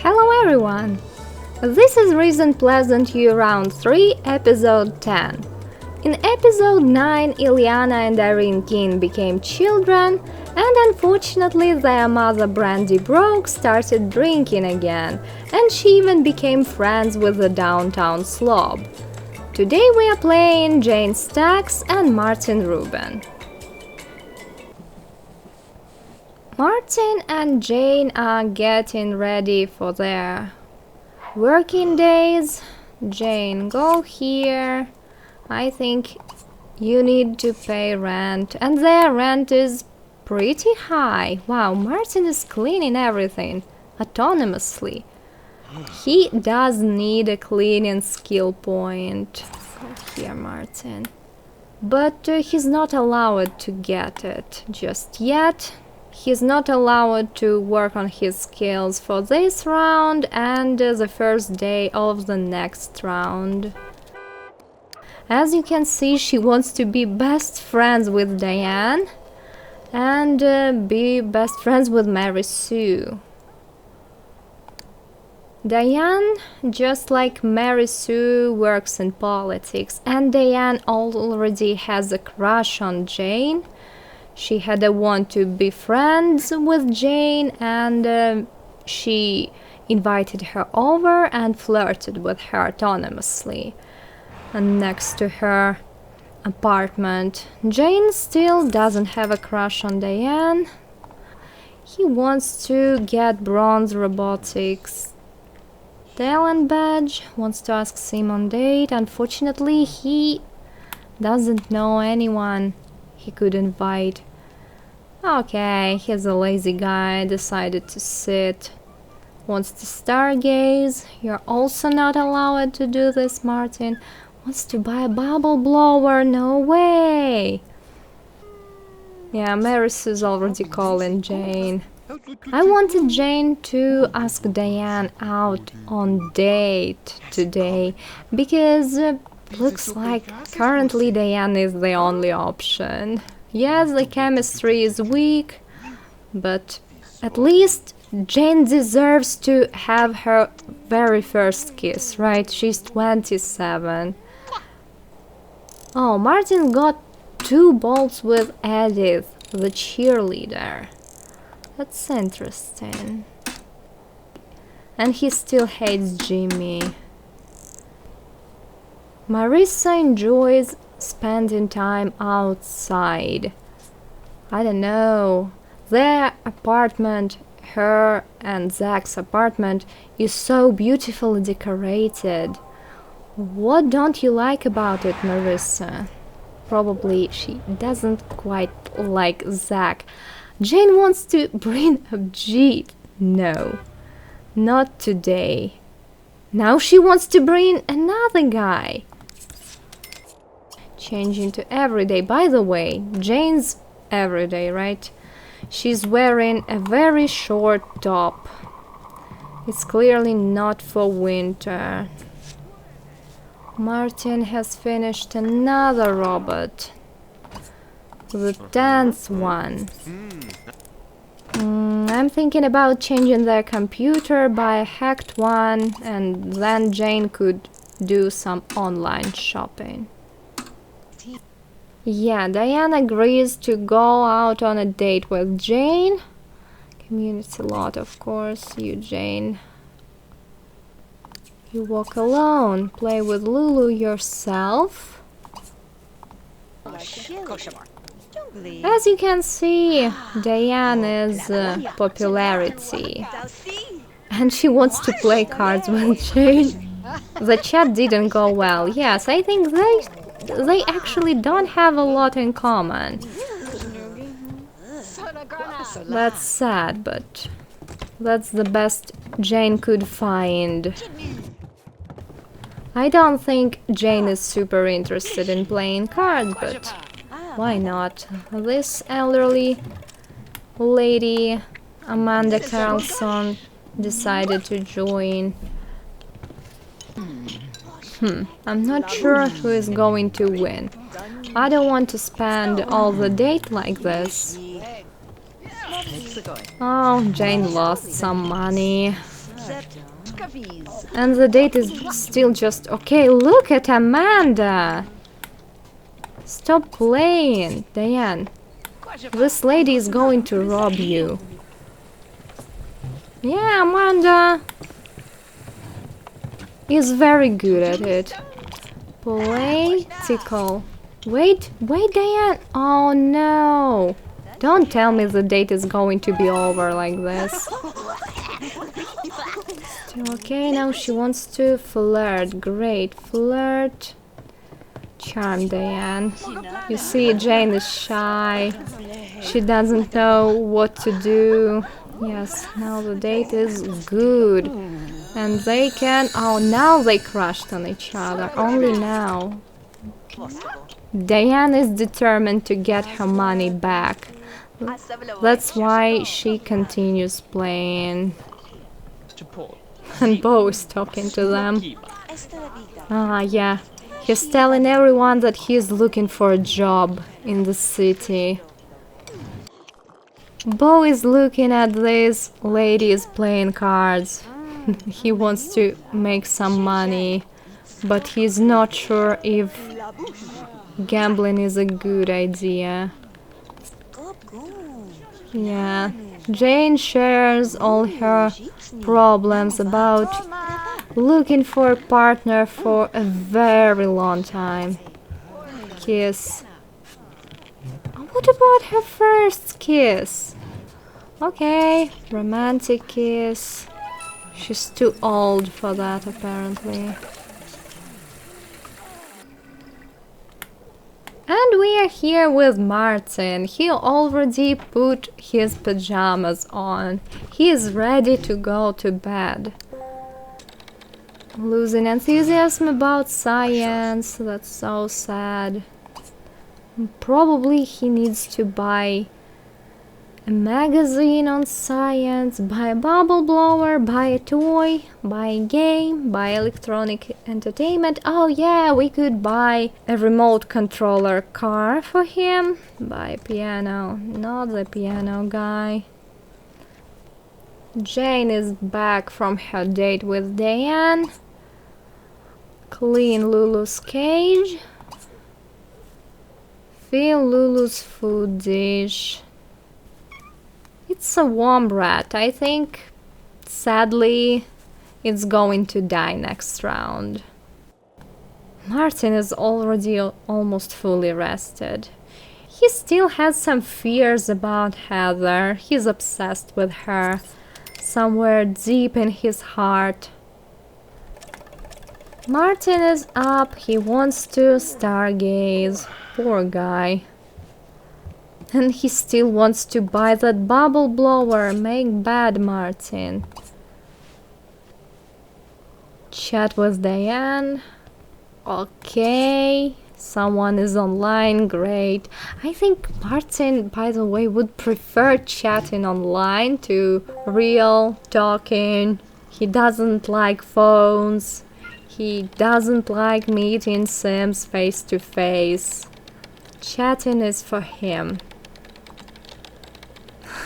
Hello everyone! This is Reasoned Pleasantview Round 3, Episode 10. In Episode 9, Ileana and Irene King became children, and unfortunately their mother Brandy Broke started drinking again, and she even became friends with the downtown slob. Today we are playing Jane Stacks and Martin Rubin. Martin and Jane are getting ready for their working days. Jane, go here. I think you need to pay rent, and their rent is pretty high. Wow, Martin is cleaning everything autonomously. He does need a cleaning skill point. Go here, Martin. But he's not allowed to get it just yet. He's not allowed to work on his skills for this round and the first day of the next round. As you can see, she wants to be best friends with Diane and be best friends with Mary Sue. Diane, just like Mary Sue, works in politics, and Diane already has a crush on Jane. She had a want to be friends with Jane, and she invited her over and flirted with her autonomously. And next to her apartment, Jane still doesn't have a crush on Diane. He wants to get bronze robotics talent badge, wants to ask Sim on date. Unfortunately, he doesn't know anyone he could invite. Okay, he's a lazy guy, decided to sit. Wants to stargaze. You're also not allowed to do this, Martin. Wants to buy a bubble blower. No way! Yeah, Maris is already calling Jane. I wanted Jane to ask Diane out on date today, because looks like currently Diane is the only option. Yes, the chemistry is weak, but at least Jane deserves to have her very first kiss, right? She's 27. Oh, Martin got 2 balls with Edith, the cheerleader. That's interesting. And he still hates Jimmy. Marissa enjoys spending time outside. I don't know. Their apartment, her and Zach's apartment, is so beautifully decorated. What don't you like about it, Marissa? Probably she doesn't quite like Zach. Jane wants to bring a Jeep. No, not today. Now she wants to bring another guy. Changing to everyday. By the way, Jane's everyday, right? She's wearing a very short top. It's clearly not for winter. Martin has finished another robot. The 10th one. I'm thinking about changing their computer by a hacked one, and then Jane could do some online shopping. Yeah, Diane agrees to go out on a date with Jane. Community lot, of course. You, Jane. You walk alone. Play with Lulu yourself. As you can see, Diane is popularity. And she wants to play cards with Jane. The chat didn't go well. Yes, I think they actually don't have a lot in common. That's sad, but that's the best Jane could find. I don't think Jane is super interested in playing cards, but why not? This elderly lady, Amanda Carlson, decided to join. I'm not sure who is going to win. I don't want to spend all the date like this. Oh, Jane lost some money. And the date is still just okay. Look at Amanda. Stop playing, Diane. This lady is going to rob you. Yeah, Amanda is very good at it. Political. Wait, Diane. Oh no. Don't tell me the date is going to be over like this. Okay, now she wants to flirt. Great, flirt. Charm Diane. You see, Jane is shy. She doesn't know what to do. Yes, now the date is good. And they can... Oh, now they crushed on each other. Only now. Diane is determined to get her money back. That's why she continues playing. And Bo is talking to them. Ah, yeah. He's telling everyone that he's looking for a job in the city. Bo is looking at these ladies playing cards. He wants to make some money, but he's not sure if gambling is a good idea. Yeah, Jane shares all her problems about looking for a partner for a very long time. Kiss. What about her first kiss? Okay, romantic kiss. She's too old for that, apparently. And we are here with Martin. He already put his pajamas on. He is ready to go to bed. Losing enthusiasm about science. That's so sad. Probably he needs to buy a magazine on science, buy a bubble blower, buy a toy, buy a game, buy electronic entertainment. Oh yeah, we could buy a remote controller car for him. Buy a piano. Not the piano guy. Jane is back from her date with Diane. Clean Lulu's cage. Fill Lulu's food dish. It's a wombat. I think, sadly, it's going to die next round. Martin is already almost fully rested. He still has some fears about Heather. He's obsessed with her, somewhere deep in his heart. Martin is up. He wants to stargaze. Poor guy. And he still wants to buy that bubble blower. Make bad, Martin. Chat with Diane. Okay. Someone is online. Great. I think Martin, by the way, would prefer chatting online to real talking. He doesn't like phones. He doesn't like meeting Sims face to face. Chatting is for him.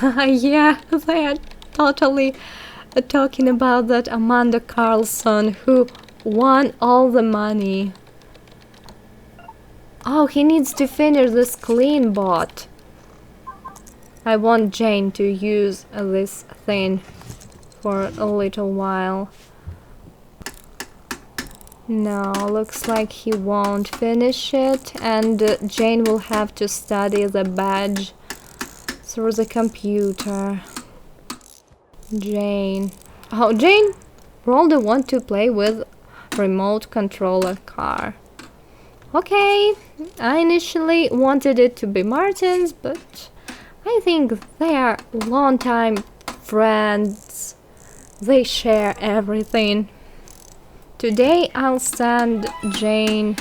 Yeah, they are totally talking about that Amanda Carlson who won all the money. Oh, he needs to finish this clean bot. I want Jane to use this thing for a little while. No, looks like he won't finish it, and Jane will have to study the badge through the computer. Jane. Oh, Jane rolled a 1 to play with remote controller car. Okay, I initially wanted it to be Martin's, but I think they are longtime friends. They share everything. Today I'll send Jane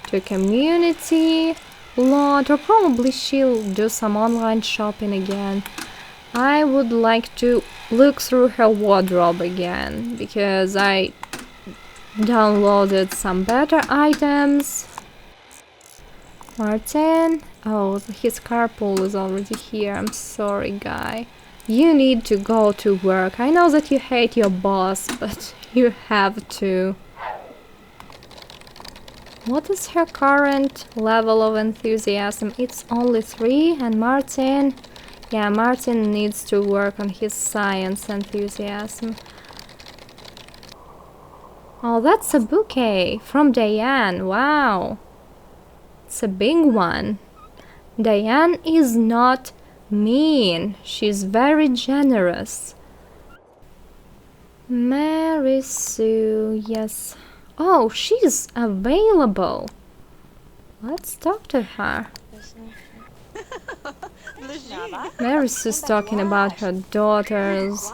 to community lot, or probably she'll do some online shopping again. I would like to look through her wardrobe again, because I downloaded some better items. Martin. Oh, his carpool is already here. I'm sorry, guy. You need to go to work. I know that you hate your boss, but you have to. What is her current level of enthusiasm? It's only 3, and Martin... Yeah, Martin needs to work on his science enthusiasm. Oh, that's a bouquet from Diane. Wow. It's a big one. Diane is not mean. She's very generous. Mary Sue, yes. Oh, she's available. Let's talk to her. Mary Sue's talking about her daughters,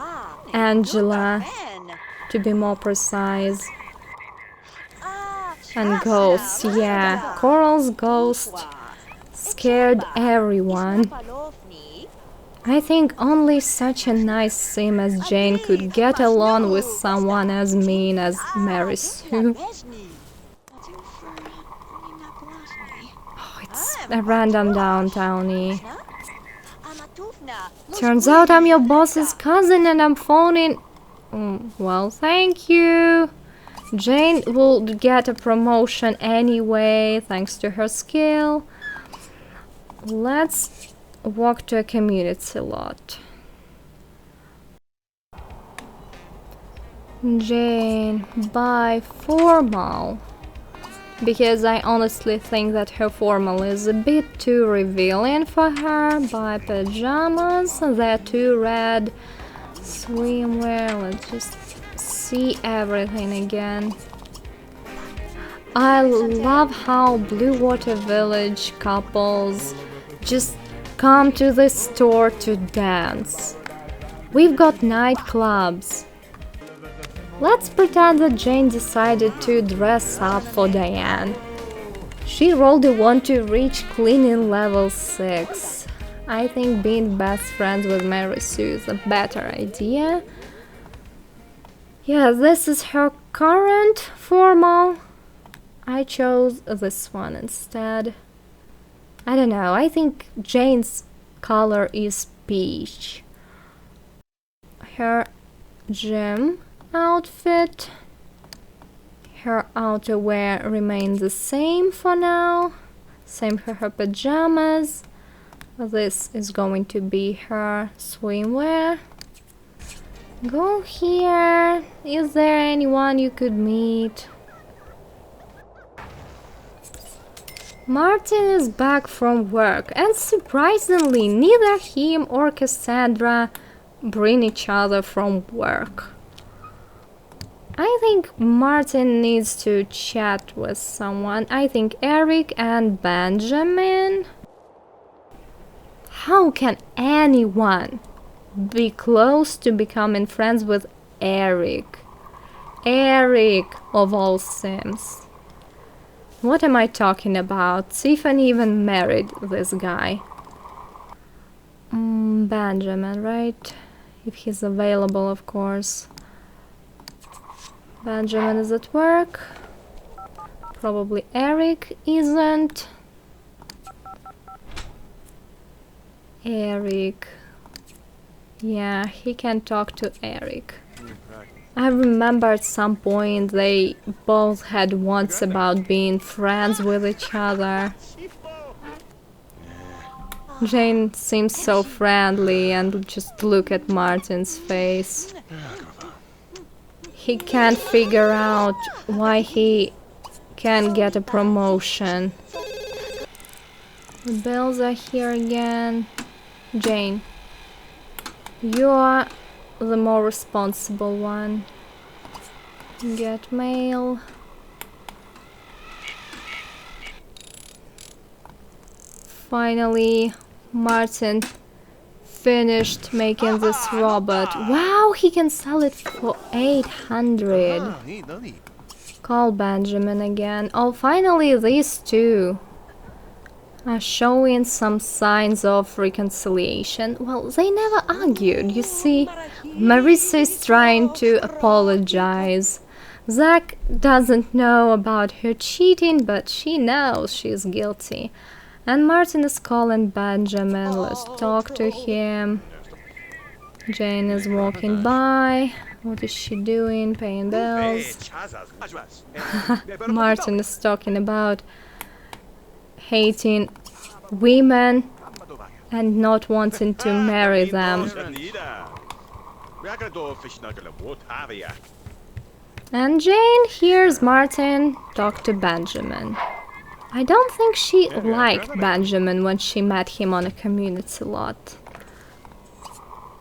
Angela, to be more precise. And ghosts, yeah. Coral's ghost scared everyone. I think only such a nice sim as Jane could get along with someone as mean as Mary Sue. Oh, it's a random downtownie. Turns out I'm your boss's cousin and I'm phoning... well, thank you. Jane will get a promotion anyway, thanks to her skill. Let's walk to a community lot. Jane, buy formal. Because I honestly think that her formal is a bit too revealing for her. Buy pajamas, they're too red. Swimwear, let's just see everything again. I love how Blue Water Village couples just come to the store to dance. We've got nightclubs. Let's pretend that Jane decided to dress up for Diane. She rolled a 1 to reach cleaning level 6. I think being best friends with Mary Sue is a better idea. Yeah, this is her current formal. I chose this one instead. I don't know, I think Jane's color is peach. Her gym outfit. Her outerwear remains the same for now. Same for her pajamas. This is going to be her swimwear. Go here. Is there anyone you could meet? Martin is back from work, and surprisingly, neither him or Cassandra bring each other from work. I think Martin needs to chat with someone. I think Eric and Benjamin. How can anyone be close to becoming friends with Eric? Eric of all Sims. What am I talking about? Tiffany even married this guy. Benjamin, right? If he's available, of course. Benjamin is at work. Probably Eric isn't. Eric. Yeah, he can talk to Eric. I remember at some point they both had wants about being friends with each other. Jane seems so friendly, and just look at Martin's face. He can't figure out why he can't get a promotion. The bills are here again. Jane, you are the more responsible one. Get mail. Finally, Martin finished making this robot. Wow, he can sell it for 800. Call Benjamin again. Oh, finally these two are showing some signs of reconciliation. Well, they never argued, you see. Marissa is trying to apologize. Zach doesn't know about her cheating, but she knows she's guilty. And Martin is calling Benjamin. Let's talk to him. Jane is walking by. What is she doing? Paying bills. Martin is talking about hating women and not wanting to marry them. And Jane hears Martin talk to Benjamin. I don't think she liked Benjamin when she met him on a community lot.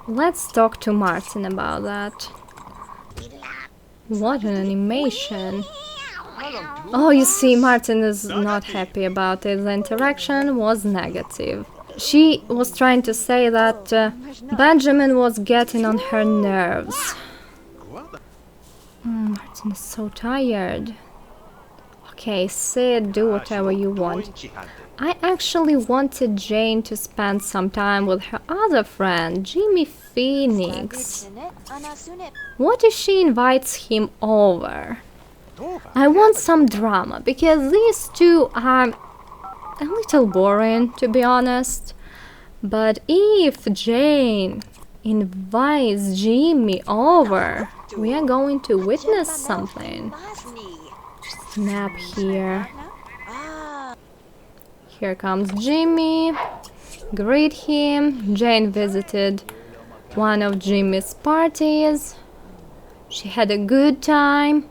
Let's talk to Martin about that. What an animation. Oh, you see, Martin is not happy about it. The interaction was negative. She was trying to say that Benjamin was getting on her nerves. Martin is so tired. Okay, Sid, do whatever you want. I actually wanted Jane to spend some time with her other friend, Jimmy Phoenix. What if she invites him over? I want some drama, because these two are a little boring, to be honest. But if Jane invites Jimmy over, we are going to witness something. Snap here. Here comes Jimmy. Greet him. Jane visited one of Jimmy's parties. She had a good time.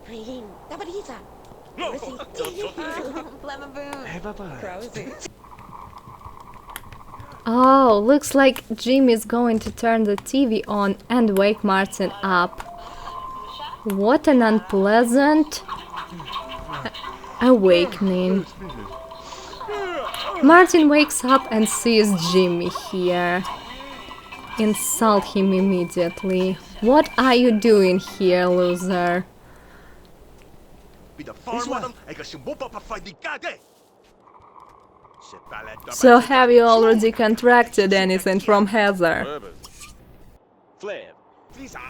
Oh, looks like Jimmy's going to turn the TV on and wake Martin up. What an unpleasant awakening. Martin wakes up and sees Jimmy here. Insult him immediately. What are you doing here, loser? So have you already contracted anything from Heather?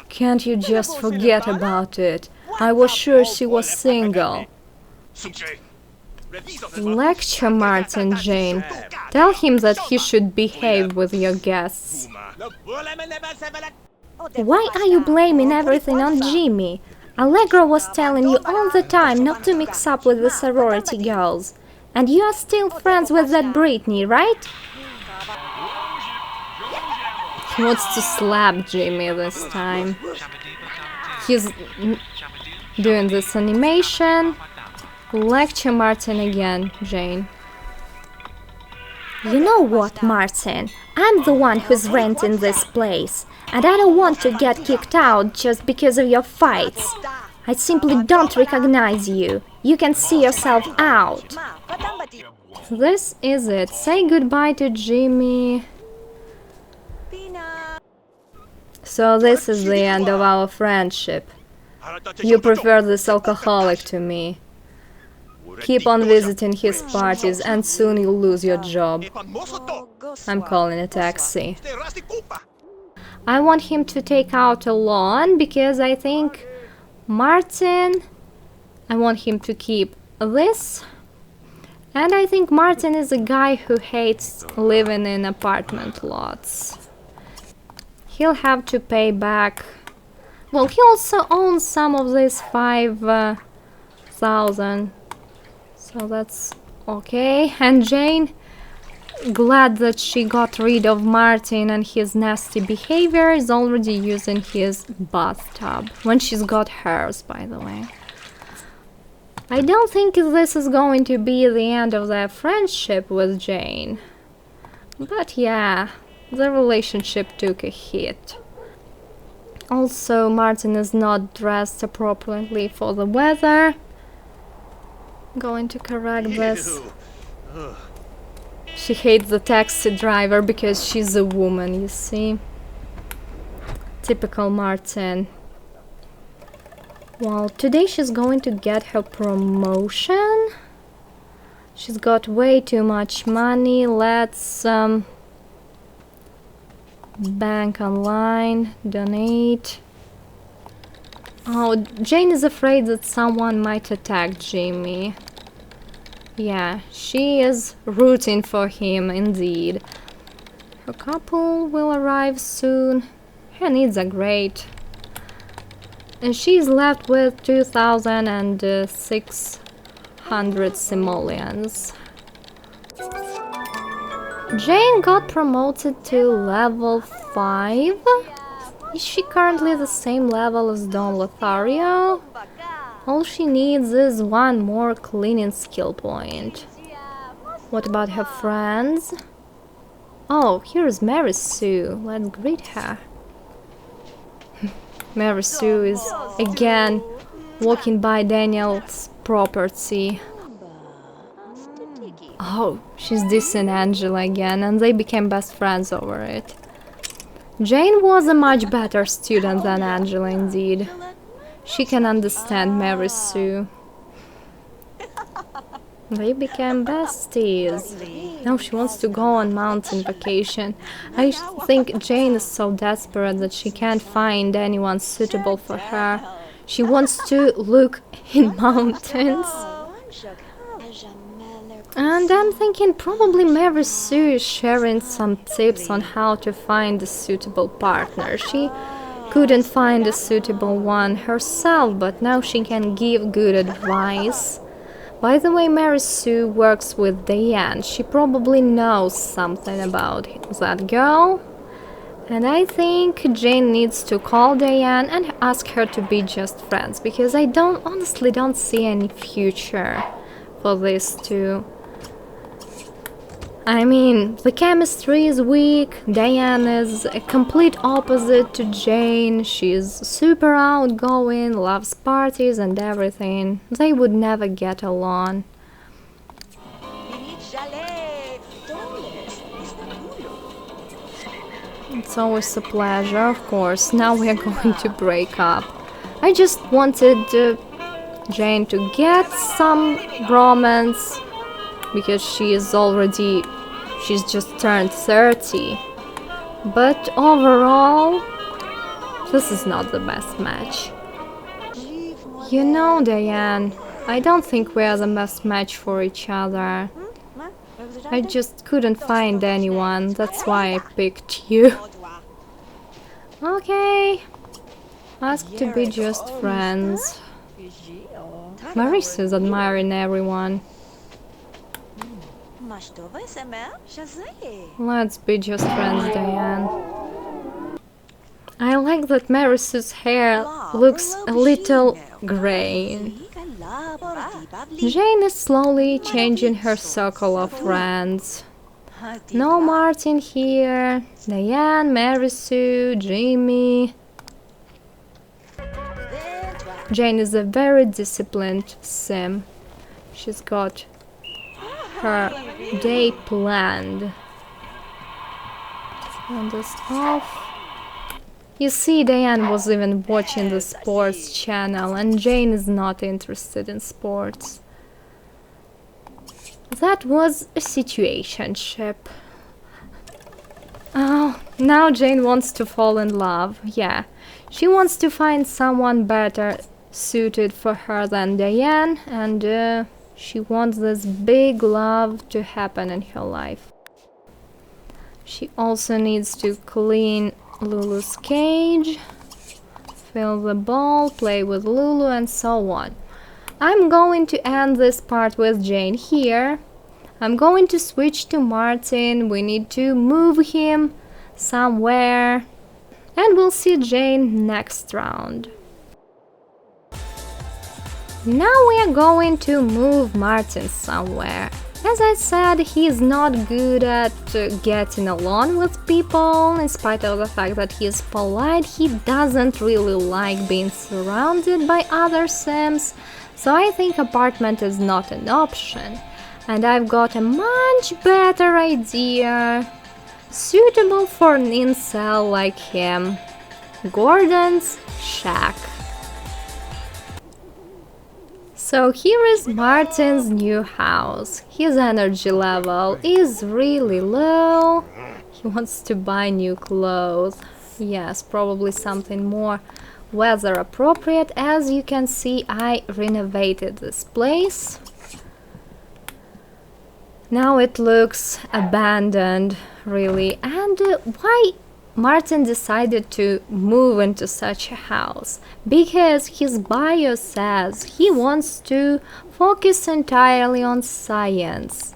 Can't you just forget about it? I was sure she was single. Lecture Martin, Jane. Tell him that he should behave with your guests. Why are you blaming everything on Jimmy? Allegra was telling you all the time not to mix up with the sorority girls. And you are still friends with that Brittany, right? He wants to slap Jimmy this time. He's doing this animation. Lecture Martin again, Jane. You know what, Martin? I'm the one who's renting this place. And I don't want to get kicked out just because of your fights. I simply don't recognize you. You can see yourself out. This is it. Say goodbye to Jimmy. So this is the end of our friendship. You prefer this alcoholic to me. Keep on visiting his parties and soon you'll lose your job. I'm calling a taxi. I want him to take out a loan because I think Martin... I want him to keep this. And I think Martin is a guy who hates living in apartment lots. He'll have to pay back... Well, he also owns some of this 5,000. So that's okay. And Jane, glad that she got rid of Martin and his nasty behavior, is already using his bathtub. When she's got hers, by the way. I don't think this is going to be the end of their friendship with Jane. But yeah, the relationship took a hit. Also, Martin is not dressed appropriately for the weather. Going to correct this. She hates the taxi driver because she's a woman, you see. Typical Martin. Well, today she's going to get her promotion. She's got way too much money. Let's bank online, donate. Oh, Jane is afraid that someone might attack Jimmy. Yeah, she is rooting for him indeed. Her couple will arrive soon. Her needs are great. And she's left with 2,600 simoleons. Jane got promoted to level 5. Is she currently the same level as Don Lothario? All she needs is one more cleaning skill point. What about her friends? Oh, here's Mary Sue. Let's greet her. Mary Sue is again walking by Daniel's property. Oh, she's dissing Angela again, and they became best friends over it. Jane was a much better student than Angela, indeed. She can understand Mary Sue. They became besties. Now she wants to go on mountain vacation. I think Jane is so desperate that she can't find anyone suitable for her. She wants to look in mountains. And I'm thinking probably Mary Sue is sharing some tips on how to find a suitable partner. She couldn't find a suitable one herself, but now she can give good advice. By the way, Mary Sue works with Diane. She probably knows something about that girl. And I think Jane needs to call Diane and ask her to be just friends, because I honestly don't see any future for these two. I mean, the chemistry is weak. Diane is a complete opposite to Jane. She's super outgoing, loves parties and everything. They would never get along. It's always a pleasure, of course. Now we are going to break up. I just wanted Jane to get some romance, because she's just turned 30. But overall, this is not the best match. You know, Diane, I don't think we are the best match for each other. I just couldn't find anyone, that's why I picked you. Okay, ask to be just friends. Marissa's admiring everyone. Let's be just friends, Diane. I like that Marissa's hair looks a little grey. Jane is slowly changing her circle of friends. No Martin here. Diane, Marissu, Jimmy. Jane is a very disciplined sim. She's got her day planned. Turn this off. You see, Diane was even watching the sports channel, and Jane is not interested in sports. That was a situationship. Oh, now Jane wants to fall in love. Yeah, she wants to find someone better suited for her than Diane, and she wants this big love to happen in her life. She also needs to clean Lulu's cage, fill the bowl, play with Lulu, and so on. I'm going to end this part with Jane here. I'm going to switch to Martin. We need to move him somewhere. And we'll see Jane next round. Now we are going to move Martin somewhere. As I said, he's not good at getting along with people. In spite of the fact that he is polite, he doesn't really like being surrounded by other Sims. So I think apartment is not an option. And I've got a much better idea, suitable for an incel like him. Gordon's shack. So here is Martin's new house. His energy level is really low. He wants to buy new clothes. Yes, probably something more weather appropriate. As you can see, I renovated this place. Now it looks abandoned, really. And why Martin decided to move into such a house because his bio says he wants to focus entirely on science.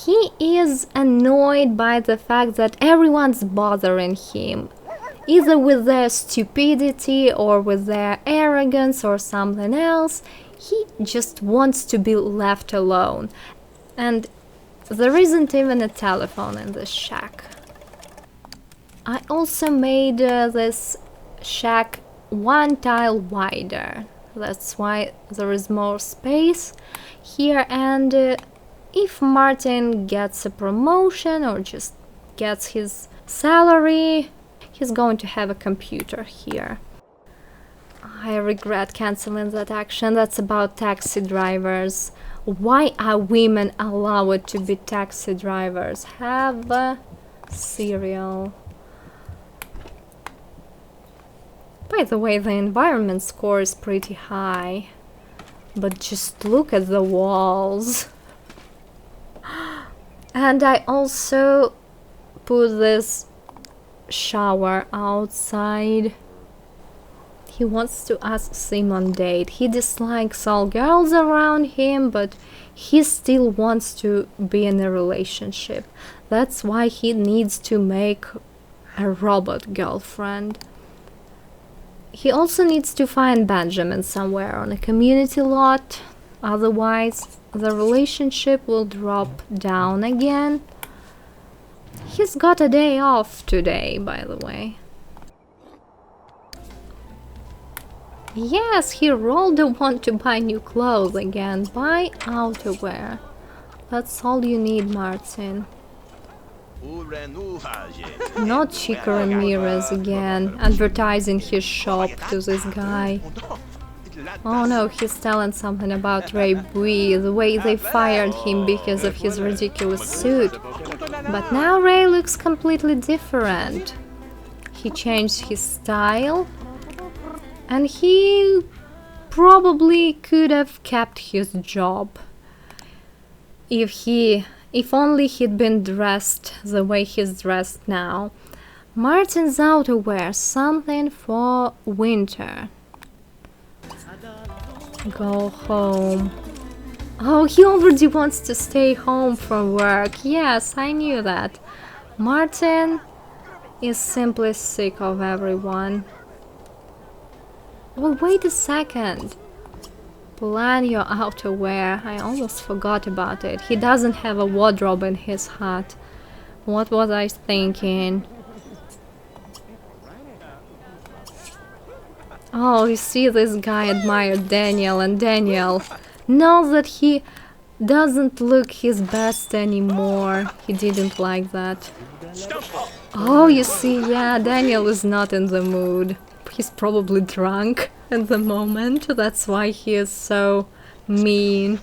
He is annoyed by the fact that everyone's bothering him, either with their stupidity or with their arrogance or something else. He just wants to be left alone. And there isn't even a telephone in this shack. I also made this shack one tile wider. That's why there is more space here, and if Martin gets a promotion or just gets his salary, he's going to have a computer here. I regret canceling that action. That's about taxi drivers. Why are women allowed to be taxi drivers? Have a cereal. By the way, the environment score is pretty high. But just look at the walls. And I also put this shower outside. He wants to ask Sim on date. He dislikes all girls around him, but he still wants to be in a relationship. That's why he needs to make a robot girlfriend. He also needs to find Benjamin somewhere on a community lot. Otherwise, the relationship will drop down again. He's got a day off today, by the way. Yes, he rolled a one to buy new clothes again. Buy outerwear. That's all you need, Martin. Not Chico Ramirez again, advertising his shop to this guy. Oh no, he's telling something about Ray Bui, the way they fired him because of his ridiculous suit. But now Ray looks completely different. He changed his style, and he probably could have kept his job if only he'd been dressed the way he's dressed now. Martin's outerwear, something for winter. Go home. Oh, he already wants to stay home from work. Yes, I knew that. Martin is simply sick of everyone. Oh, wait a second. Plan your outerwear. I almost forgot about it. He doesn't have a wardrobe in his hut. What was I thinking? Oh, you see, this guy admired Daniel, and Daniel knows that he doesn't look his best anymore. He didn't like that. Oh, you see, yeah, Daniel is not in the mood. He's probably drunk at the moment. That's why he is so mean.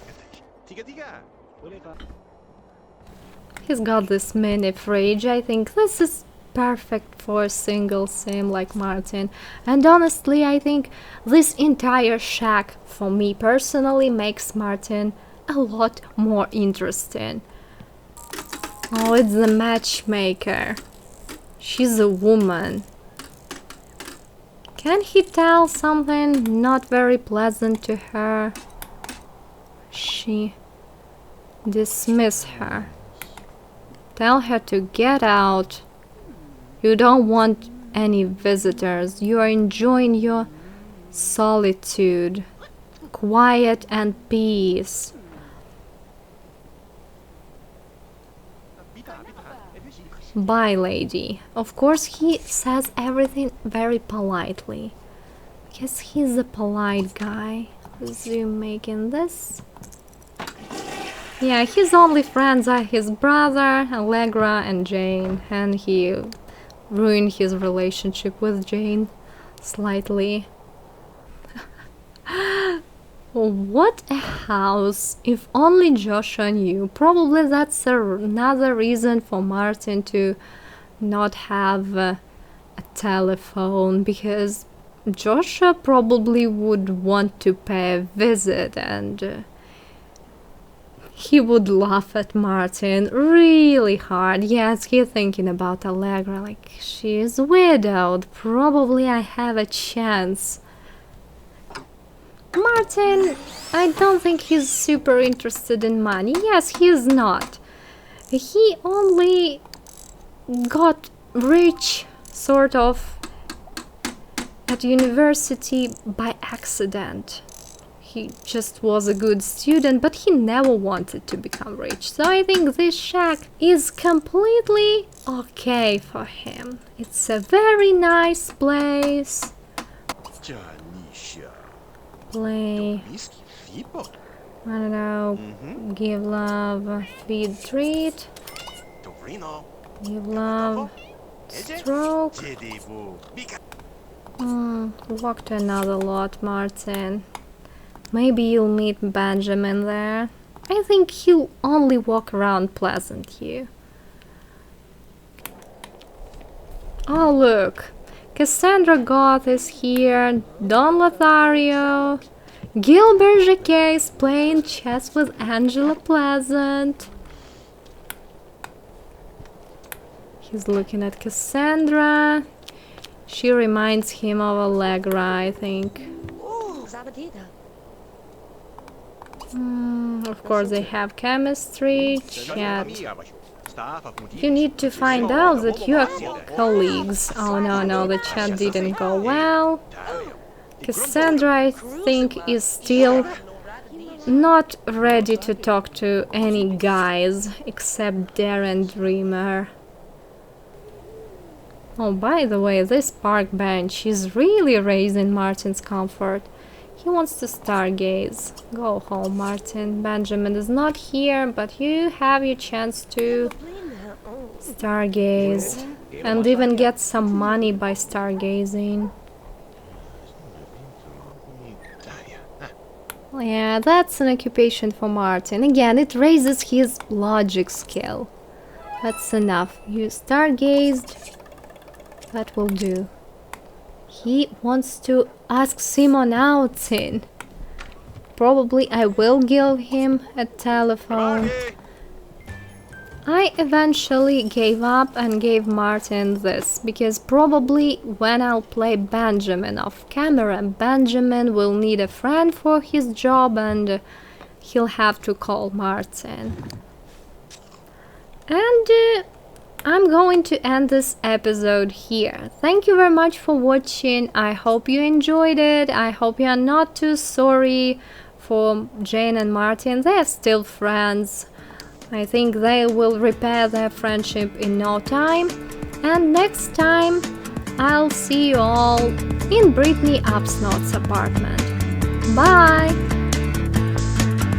He's got this mini fridge. I think this is perfect for a single sim like Martin. And honestly, I think this entire shack, for me personally, makes Martin a lot more interesting. Oh, it's the matchmaker. She's a woman. Can he tell something not very pleasant to her? She dismiss her. Tell her to get out. You don't want any visitors. You are enjoying your solitude, quiet and peace. Bye, lady. Of course, he says everything very politely. Because he's a polite guy. Zoom making this. Yeah, his only friends are his brother, Allegra, and Jane. And he ruined his relationship with Jane slightly. What a house! If only Joshua knew. Probably that's another reason for Martin to not have a telephone, because Joshua probably would want to pay a visit, and He would laugh at Martin really hard. Yes, he's thinking about Allegra, like, she is widowed. Probably I have a chance. Martin, I don't think he's super interested in money. Yes, he's not. He only got rich, sort of, at university by accident. He just was a good student, but he never wanted to become rich. So I think this shack is completely okay for him. It's a very nice place. Play, I don't know, give love, feed, treat, give love, stroke. Walk to another lot, Martin. Maybe you'll meet Benjamin there. I think he'll only walk around Pleasantview. Oh look, Cassandra Goth is here, Don Lothario, Gilbert Jacquet is playing chess with Angela Pleasant. He's looking at Cassandra. She reminds him of Allegra, I think. Of course they have chemistry, chat. You need to find out that you are colleagues. Oh no, the chat didn't go well. Cassandra, I think, is still not ready to talk to any guys except Darren Dreamer. Oh, by the way, this park bench is really raising Martin's comfort. He wants to stargaze. Go home, Martin. Benjamin is not here, but you have your chance to stargaze and even get some money by stargazing. Yeah, that's an occupation for Martin. Again, it raises his logic skill. That's enough. You stargazed. That will do. He wants to ask Simon out in. Probably I will give him a telephone. I eventually gave up and gave Martin this, because probably when I'll play Benjamin off camera, Benjamin will need a friend for his job and he'll have to call Martin. And I'm going to end this episode here. Thank you very much for watching. I hope you enjoyed it. I hope you are not too sorry for Jane and Martin. They are still friends. I think they will repair their friendship in no time. And next time, I'll see you all in Brittany Upsnot's apartment. Bye!